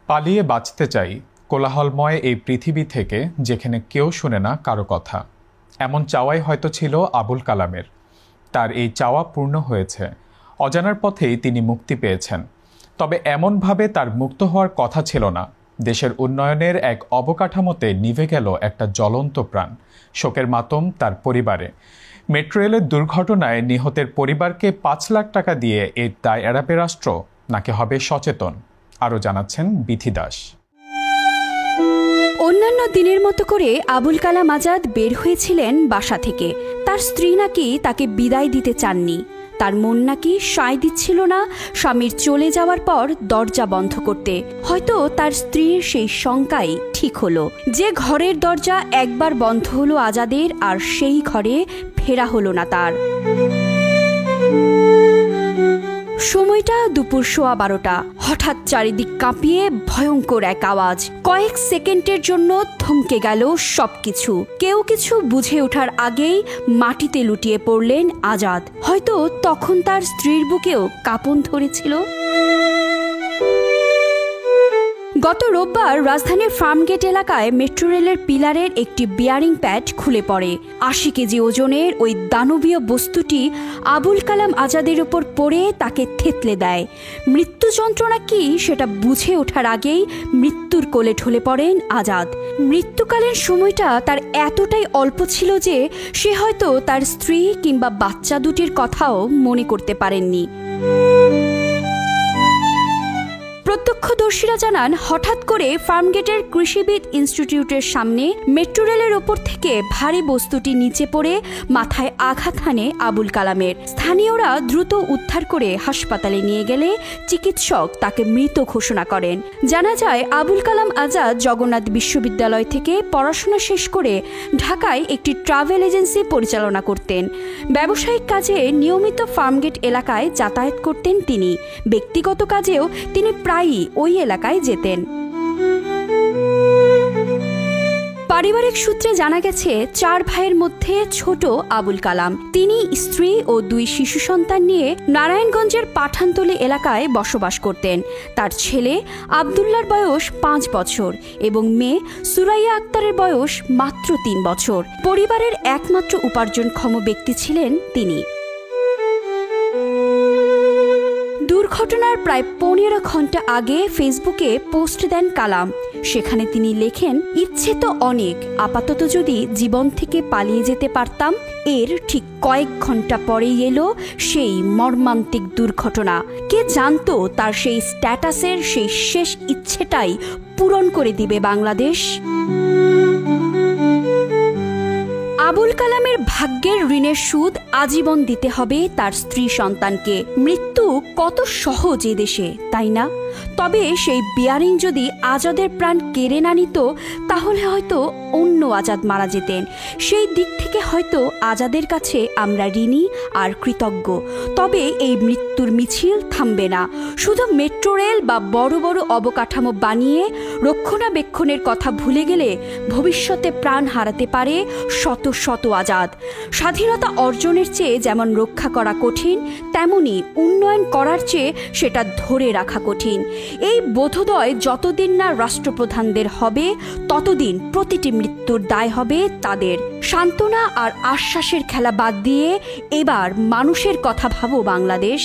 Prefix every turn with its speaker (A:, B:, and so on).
A: পালিয়ে বাঁচতে চাই কোলাহলময় এই পৃথিবী থেকে, যেখানে কেউ শুনে না কারো কথা। এমন চাওয়াই হয়তো ছিল আবুল কালামের। তার এই চাওয়া পূর্ণ হয়েছে। অজানার পথেই তিনি মুক্তি পেয়েছেন। তবে এমনভাবে তার মুক্ত হওয়ার কথা ছিল না। দেশের উন্নয়নের এক অবকাঠামোতে নিভে গেল একটা জ্বলন্ত প্রাণ। শোকের মাতম তার পরিবারে। মেট্রো রেলের দুর্ঘটনায় নিহতের পরিবারকে ৫ লাখ টাকা দিয়ে এর দায় এড়াবে রাষ্ট্র, নাকি হবে সচেতন? আরও জানাচ্ছেন বিথি দাস।
B: অন্যান্য দিনের মতো করে আবুল কালাম আজাদ বের হয়েছিলেন বাসা থেকে। তার স্ত্রী নাকি তাকে বিদায় দিতে চাননি। তার মন নাকি সায় দিচ্ছিল না স্বামীর চলে যাওয়ার পর দরজা বন্ধ করতে। হয়তো তার স্ত্রীর সেই শঙ্কাই ঠিক হলো, যে ঘরের দরজা একবার বন্ধ হলো আজাদের, আর সেই ঘরে ফেরা হলো না তার। সময়টা দুপুর 12:15। হঠাৎ চারিদিক কাঁপিয়ে ভয়ঙ্কর এক আওয়াজ। কয়েক সেকেন্ডের জন্য থমকে গেল সবকিছু। কেউ কিছু বুঝে ওঠার আগেই মাটিতে লুটিয়ে পড়লেন আজাদ। হয়তো তখন তার স্ত্রীর বুকেও কাঁপন ধরেছিল। গত রোববার রাজধানীর ফার্মগেট এলাকায় মেট্রো রেলের পিলারের একটি বিয়ারিং প্যাড খুলে পড়ে। ৮০ কেজি ওজনের ওই দানবীয় বস্তুটি আবুল কালাম আজাদের উপর পড়ে তাকে থেতলে দেয়। মৃত্যু যন্ত্রণা কি সেটা বুঝে ওঠার আগেই মৃত্যুর কোলে ঢলে পড়েন আজাদ। মৃত্যুকালীন সময়টা তার এতটাই অল্প ছিল যে সে হয়তো তার স্ত্রী কিংবা বাচ্চা দুটির কথাও মনে করতে পারেননি। প্রত্যক্ষদর্শীরা জানান, হঠাৎ করে ফার্মগেটের কৃষিবিদ ইনস্টিটিউটের সামনে মেট্রো রেলের ওপর থেকে ভারী বস্তুটি নিচে পড়ে মাথায় আঘাত হানে আবুল কালামের। স্থানীয়রা দ্রুত উদ্ধার করে হাসপাতালে নিয়ে গেলে চিকিৎসক তাকে মৃত ঘোষণা করেন। জানা যায়, আবুল কালাম আজাদ জগন্নাথ বিশ্ববিদ্যালয় থেকে পড়াশোনা শেষ করে ঢাকায় একটি ট্রাভেল এজেন্সি পরিচালনা করতেন। ব্যবসায়িক কাজে নিয়মিত ফার্মগেট এলাকায় যাতায়াত করতেন তিনি। ব্যক্তিগত কাজেও তিনি প্রায়ই ওই এলাকায় যেতেন। পারিবারিক সূত্রে জানা গেছে, ৪ ভাইয়ের মধ্যে ছোট আবুল কালাম। তিনি স্ত্রী ও 2 শিশু সন্তান নিয়ে নারায়ণগঞ্জের পাঠানতলী এলাকায় বসবাস করতেন। তার ছেলে আবদুল্লার বয়স 5 বছর এবং মেয়ে সুরাইয়া আক্তারের বয়স মাত্র 3 বছর। পরিবারের একমাত্র উপার্জনক্ষম ব্যক্তি ছিলেন তিনি। দুর্ঘটনার প্রায় 15 ঘন্টা আগে ফেসবুকে পোস্ট দেন কালাম। সেখানে তিনি লেখেন, ইচ্ছে তো অনেক, আপাতত যদি জীবন থেকে পালিয়ে যেতে পারতাম। এর ঠিক কয়েক ঘন্টা পরেই এলো সেই মর্মান্তিক দুর্ঘটনা। কে জানতো তার সেই স্ট্যাটাসের সেই শেষ ইচ্ছেটাই পূরণ করে দিবে বাংলাদেশ। আবুল কালামের ভাগ্যের ঋণের সুদ আজীবন দিতে হবে তার স্ত্রী সন্তানকে। মৃত্যু কত সহজ এ দেশে, তাই না? তবে সেই বিয়ারিং যদি আজাদের প্রাণ কেড়ে না নিত, তাহলে হয়তো অন্য আজাদ মারা যেতেন। সেই দিক থেকে হয়তো আজাদের কাছে আমরা ঋণী আর কৃতজ্ঞ। তবে এই মৃত্যুর মিছিল থামবে না। শুধু মেট্রো রেল বা বড় বড় অবকাঠামো বানিয়ে রক্ষণাবেক্ষণের কথা ভুলে গেলে ভবিষ্যতে প্রাণ হারাতে পারে শত শত আজাদ। স্বাধীনতা অর্জনের চেয়ে যেমন রক্ষা করা কঠিন, তেমনি উন্নয়ন করার চেয়ে সেটা ধরে রাখা কঠিন। এই বোধোদয় যতদিন না রাষ্ট্রপ্রধানদের হবে, ততদিন প্রতিটি মৃত্যুর দায় হবে তাদের। সান্ত্বনা আর আশ্বাসের খেলা বাদ দিয়ে এবার মানুষের কথা ভাবো বাংলাদেশ।